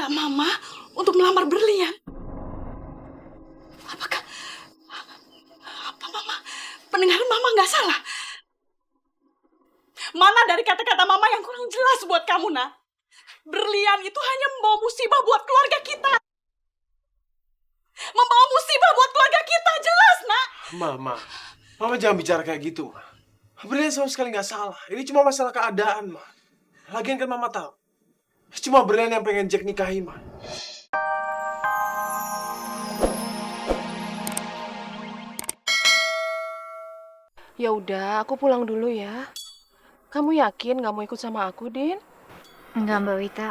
meminta Mama untuk melamar Berlian. Apakah Mama, pendengaran Mama nggak salah? Mana dari kata-kata Mama yang kurang jelas buat kamu, Nak? Berlian itu hanya membawa musibah buat keluarga kita. Membawa musibah buat keluarga kita, jelas, Nak. Mama jangan bicara kayak gitu, Ma. Berlian sama sekali nggak salah. Ini cuma masalah keadaan, Ma. Lagian kan Mama tahu, cuma Berlian yang pengen Jack nikahi, Ma. Ya udah, aku pulang dulu ya. Kamu yakin nggak mau ikut sama aku, Din? Enggak, Mbak Wita.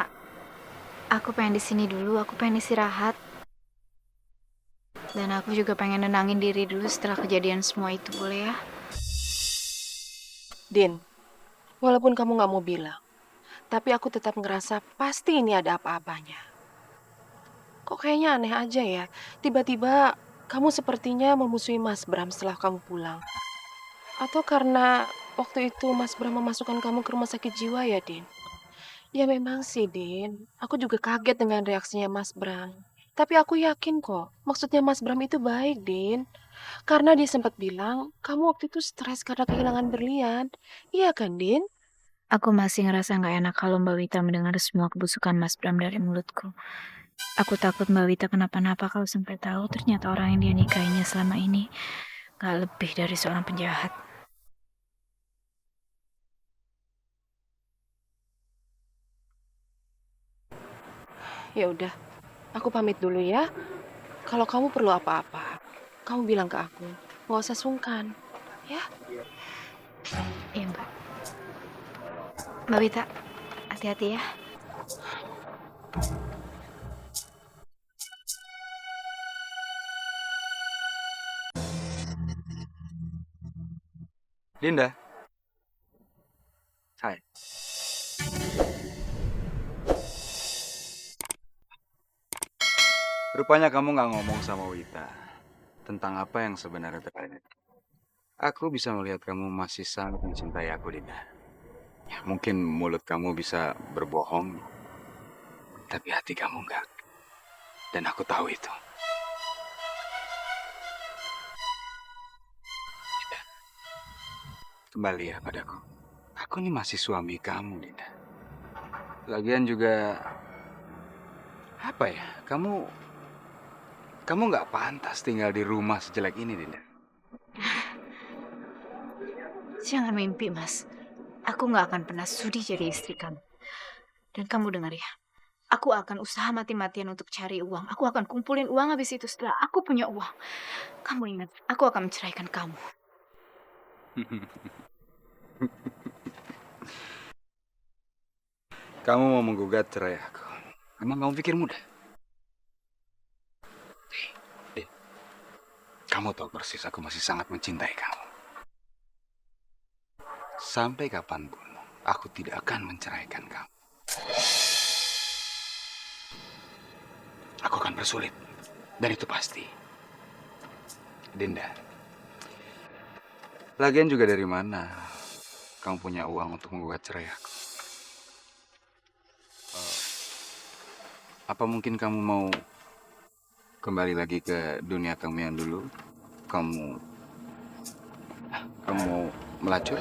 Aku pengen di sini dulu, aku pengen istirahat. Dan aku juga pengen nenangin diri dulu setelah kejadian semua itu, boleh ya? Din, walaupun kamu nggak mau bilang, tapi aku tetap ngerasa pasti ini ada apa-apanya. Kok kayaknya aneh aja ya, tiba-tiba kamu sepertinya memusuhi Mas Bram setelah kamu pulang. Atau karena waktu itu Mas Bram memasukkan kamu ke rumah sakit jiwa ya, Din? Ya memang sih, Din. Aku juga kaget dengan reaksinya Mas Bram. Tapi aku yakin kok, maksudnya Mas Bram itu baik, Din. Karena dia sempat bilang, kamu waktu itu stres karena kehilangan berlian. Iya kan, Din? Aku masih ngerasa nggak enak kalau Mbak Wita mendengar semua kebusukan Mas Bram dari mulutku. Aku takut Mbak Wita kenapa-napa kalau sampai tahu ternyata orang yang dia nikahinya selama ini nggak lebih dari seorang penjahat. Ya udah, aku pamit dulu ya. Kalau kamu perlu apa-apa, kamu bilang ke aku. Nggak usah sungkan, ya? Iya, Mbak. Mbak Wita, hati-hati ya. Dinda. Hai. Rupanya kamu nggak ngomong sama Wita tentang apa yang sebenarnya terjadi. Aku bisa melihat kamu masih sangat mencintai aku, Dinda. Ya, mungkin mulut kamu bisa berbohong, tapi hati kamu enggak. Dan aku tahu itu. Dinda, kembali ya padaku. Aku ini masih suami kamu, Dinda. Lagian juga, apa ya, kamu nggak pantas tinggal di rumah sejelek ini, Dinda. Jangan mimpi, Mas. Aku nggak akan pernah sudi jadi istri kamu. Dan kamu dengar ya, aku akan usaha mati-matian untuk cari uang. Aku akan kumpulin uang habis itu setelah aku punya uang. Kamu ingat, aku akan menceraikan kamu. Kamu mau menggugat cerai aku. Emang kamu pikir mudah? Eh, kamu tahu persis aku masih sangat mencintai kamu. Sampai kapanpun, aku tidak akan menceraikan kamu. Aku akan bersulit, dan itu pasti. Dinda, lagian juga dari mana kamu punya uang untuk menggugat cerai aku? Apa mungkin kamu mau kembali lagi ke dunia kamu yang dulu? Kamu mau melacur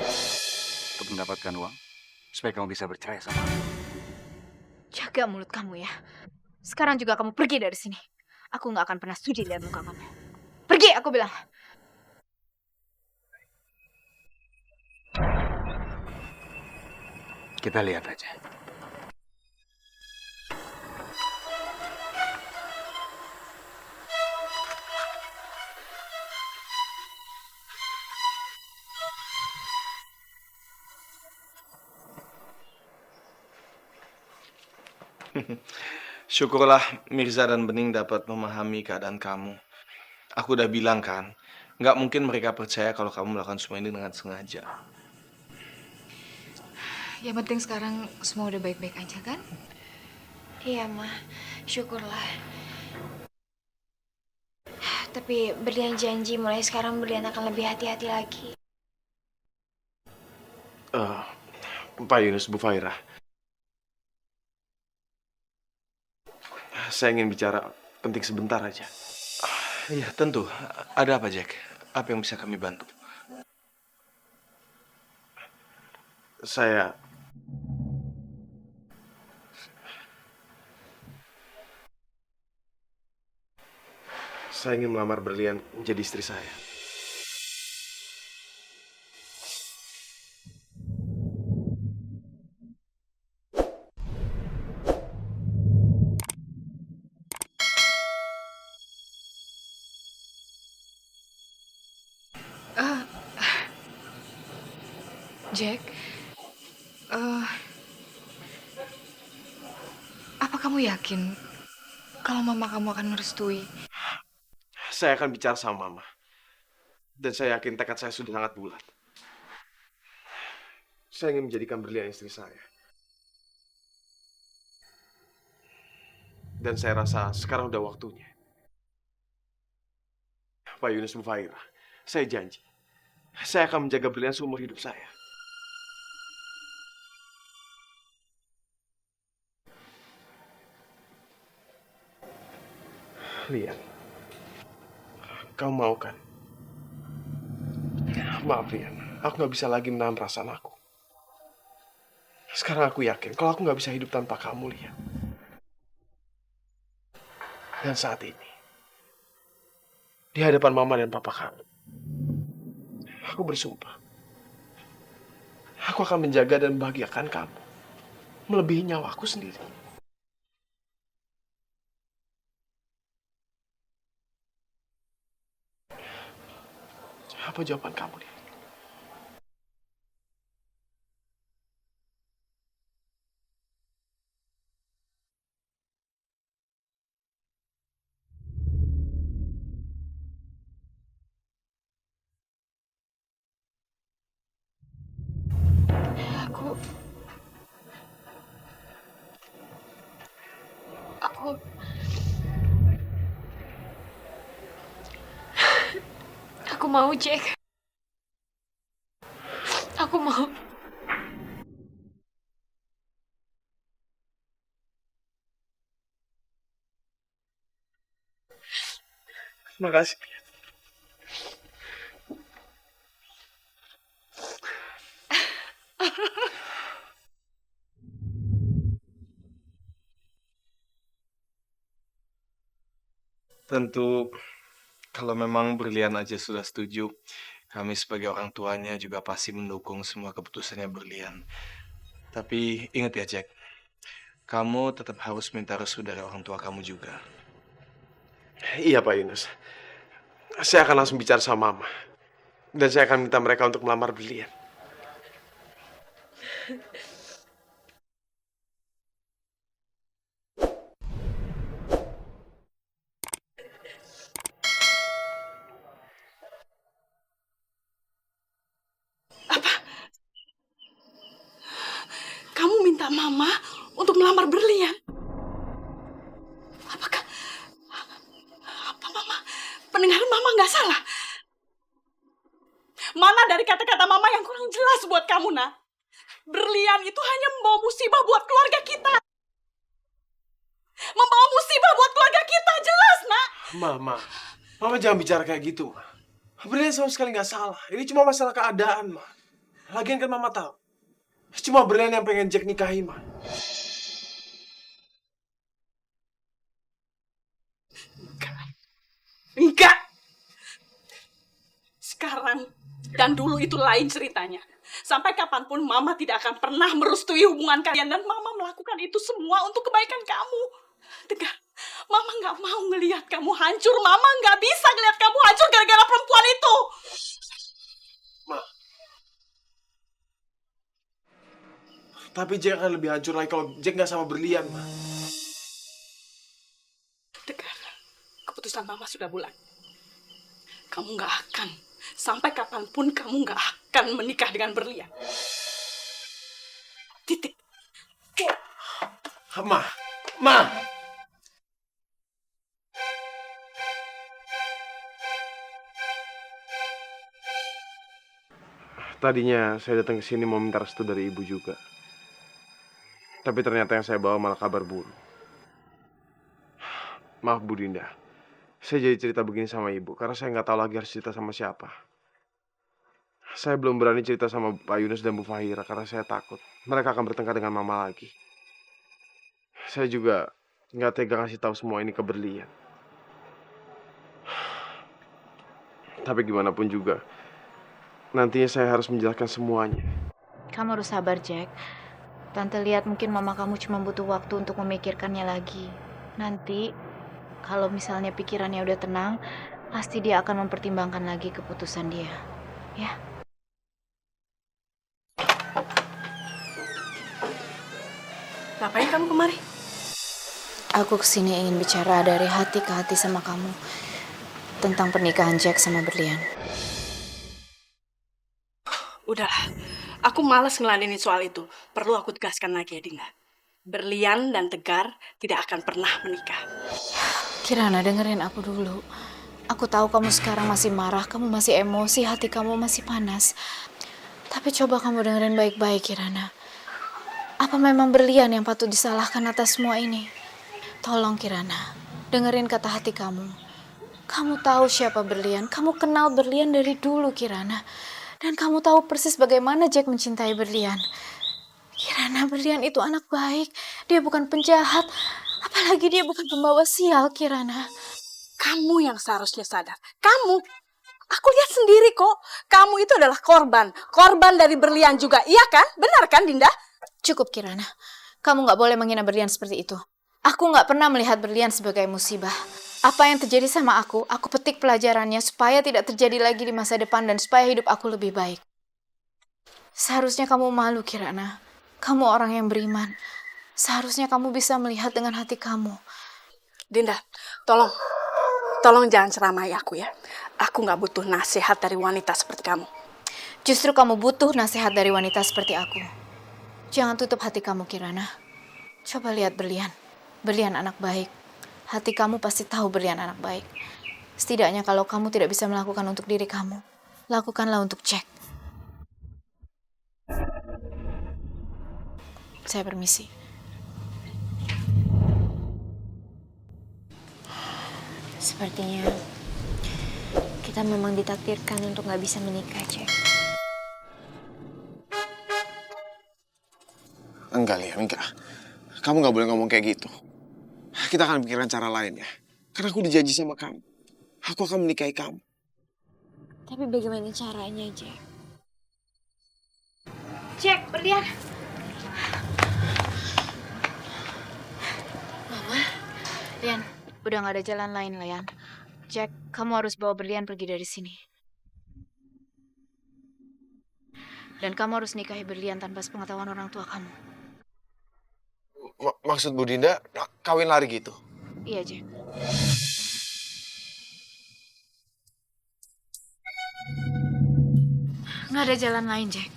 untuk mendapatkan uang supaya kamu bisa bercerai sama aku? Jaga mulut kamu ya. Sekarang juga kamu pergi dari sini. Aku nggak akan pernah sudi lihat muka kamu. Pergi, aku bilang. Kita lihat aja. Syukurlah Mirza dan Bening dapat memahami keadaan kamu. Aku udah bilang kan, nggak mungkin mereka percaya kalau kamu melakukan semua ini dengan sengaja. Yang penting sekarang semua udah baik-baik aja kan? Iya, Ma. Syukurlah. Tapi Berlian janji mulai sekarang Berlian akan lebih hati-hati lagi. Pak Yunus, Bu Fairah. Saya ingin bicara penting sebentar aja. Iya, tentu. Ada apa, Jack? Apa yang bisa kami bantu? Saya ingin melamar Berlian menjadi istri saya. Jack, apa kamu yakin kalau mama kamu akan merestui? Saya akan bicara sama Mama. Dan saya yakin tekad saya sudah sangat bulat. Saya ingin menjadikan Berlian istri saya. Dan saya rasa sekarang udah waktunya. Pak Yunus, Bu Faira, saya janji. Saya akan menjaga Berlian seumur hidup saya. Lian, kamu mau kan? Maaf, Lian. Aku nggak bisa lagi menahan perasaan aku. Sekarang aku yakin kalau aku nggak bisa hidup tanpa kamu, Lian. Dan saat ini, di hadapan Mama dan Papa kamu, aku bersumpah. Aku akan menjaga dan membahagiakan kamu. Melebihi nyawaku sendiri. Apa jawaban kamu, Lian? Aku, aku, aku mau, Jack. Aku mau. Terima kasih. Tentu, kalau memang Berlian aja sudah setuju, kami sebagai orang tuanya juga pasti mendukung semua keputusannya Berlian. Tapi ingat ya, Jack, kamu tetap harus minta restu dari orang tua kamu juga. Iya, Pak Yunus. Saya akan langsung bicara sama Mama. Dan saya akan minta mereka untuk melamar Berlian. Kamu minta Mama untuk melamar Berlian? Apakah... Apa Mama? Pendengaran Mama nggak salah? Mana dari kata-kata Mama yang kurang jelas buat kamu, nak? Berlian itu hanya membawa musibah buat keluarga kita. Membawa musibah buat keluarga kita, jelas, nak? Mama jangan bicara kayak gitu, Ma. Berlian sama sekali nggak salah. Ini cuma masalah keadaan, Ma. Lagian kan Mama tahu. Cuma Berlian yang pengen Jack nikahi, Ma. Enggak. Sekarang dan dulu itu lain ceritanya. Sampai kapanpun Mama tidak akan pernah merestui hubungan kalian. Dan Mama melakukan itu semua untuk kebaikan kamu. Tegar, Mama nggak mau ngelihat kamu hancur. Mama nggak bisa ngelihat kamu hancur gara-gara perempuan itu. Ma. Tapi Jack akan lebih hancur lagi kalau Jack nggak sama Berlian, Ma. Tegar, keputusan Mama sudah bulat. Kamu nggak akan, sampai kapanpun kamu nggak akan menikah dengan Berlian. Titik. Ma. Tadinya saya datang ke sini mau minta restu dari ibu juga. Tapi ternyata yang saya bawa malah kabar buruk. Maaf Bu Dinda, saya jadi cerita begini sama ibu karena saya nggak tahu lagi harus cerita sama siapa. Saya belum berani cerita sama Pak Yunus dan Bu Fahira karena saya takut mereka akan bertengkar dengan Mama lagi. Saya juga nggak tega kasih tahu semua ini ke Berlian. Tapi gimana pun juga, nantinya saya harus menjelaskan semuanya. Kamu harus sabar, Jack. Tante lihat mungkin mama kamu cuma butuh waktu untuk memikirkannya lagi. Nanti, kalau misalnya pikirannya udah tenang, pasti dia akan mempertimbangkan lagi keputusan dia. Ya. Ngapain kamu kemari? Aku kesini ingin bicara dari hati ke hati sama kamu tentang pernikahan Jack sama Berlian. Udahlah, aku malas ngeladenin soal itu. Perlu aku tegaskan lagi ya, Dinda. Berlian dan Tegar tidak akan pernah menikah. Kirana, dengerin aku dulu. Aku tahu kamu sekarang masih marah, kamu masih emosi, hati kamu masih panas. Tapi coba kamu dengerin baik-baik, Kirana. Apa memang Berlian yang patut disalahkan atas semua ini? Tolong, Kirana, dengerin kata hati kamu. Kamu tahu siapa Berlian, kamu kenal Berlian dari dulu, Kirana. Dan kamu tahu persis bagaimana Jack mencintai Berlian. Kirana, Berlian itu anak baik. Dia bukan penjahat. Apalagi dia bukan pembawa sial, Kirana. Kamu yang seharusnya sadar. Kamu. Aku lihat sendiri kok. Kamu itu adalah korban. Korban dari Berlian juga. Iya kan? Benar kan, Dinda? Cukup, Kirana. Kamu gak boleh menghina Berlian seperti itu. Aku gak pernah melihat Berlian sebagai musibah. Apa yang terjadi sama aku petik pelajarannya supaya tidak terjadi lagi di masa depan dan supaya hidup aku lebih baik. Seharusnya kamu malu, Kirana. Kamu orang yang beriman. Seharusnya kamu bisa melihat dengan hati kamu. Dinda, tolong jangan ceramai aku ya. Aku gak butuh nasihat dari wanita seperti kamu. Justru kamu butuh nasihat dari wanita seperti aku. Jangan tutup hati kamu, Kirana. Coba lihat Berlian. Berlian anak baik. Hati kamu pasti tahu Berlian anak baik. Setidaknya kalau kamu tidak bisa melakukan untuk diri kamu, lakukanlah untuk Jack. Saya permisi. Sepertinya kita memang ditakdirkan untuk gak bisa menikah, Jack. Enggak, Lia, enggak. Kamu nggak boleh ngomong kayak gitu. Kita akan pikirkan cara lain ya. Karena aku udah janji sama kamu. Aku akan menikahi kamu. Tapi bagaimana caranya, Jack? Jack, Berlian. Mama. Lian, udah gak ada jalan lain, Lian. Jack, kamu harus bawa Berlian pergi dari sini. Dan kamu harus nikahi Berlian tanpa sepengetahuan orang tua kamu. Maksud Bu Dinda, kawin lari gitu? Iya, Jack. Nggak ada jalan lain, Jack.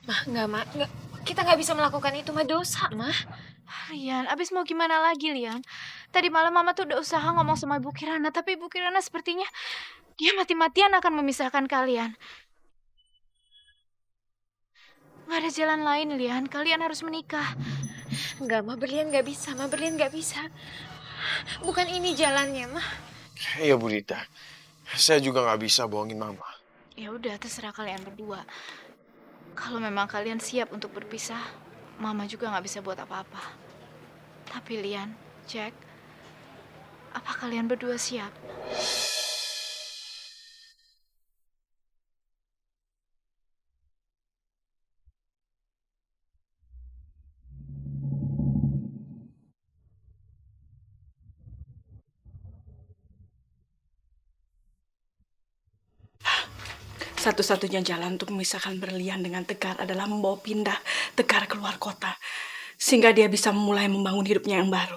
Mah, nggak. Kita nggak bisa melakukan itu, mah dosa, mah. Lian, abis mau gimana lagi, Lian? Tadi malam Mama tuh udah usaha ngomong sama Ibu Kirana, tapi Ibu Kirana sepertinya dia mati-matian akan memisahkan kalian. Nggak ada jalan lain, Lian. Kalian harus menikah. Nggak, mah, Berlian nggak bisa, mah. Berlian nggak bisa. Bukan ini jalannya, mah. Iya Bu Dinda. Saya juga nggak bisa bohongin Mama. Ya udah, terserah kalian berdua. Kalau memang kalian siap untuk berpisah, Mama juga nggak bisa buat apa-apa. Tapi Lian, Jack, apa kalian berdua siap? Satu-satunya jalan untuk memisahkan Berlian dengan Tegar adalah membawa pindah Tegar keluar kota. Sehingga dia bisa mulai membangun hidupnya yang baru.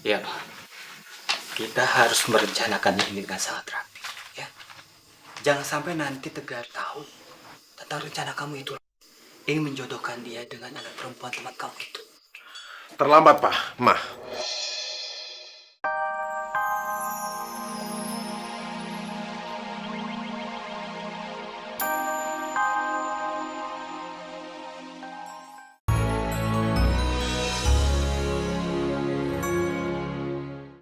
Iya, Pak. Kita harus merencanakan ini dengan sangat rapi, ya. Jangan sampai nanti Tegar tahu tentang rencana kamu itu. Ingin menjodohkan dia dengan anak perempuan teman kamu itu. Terlambat, Pak. Mah.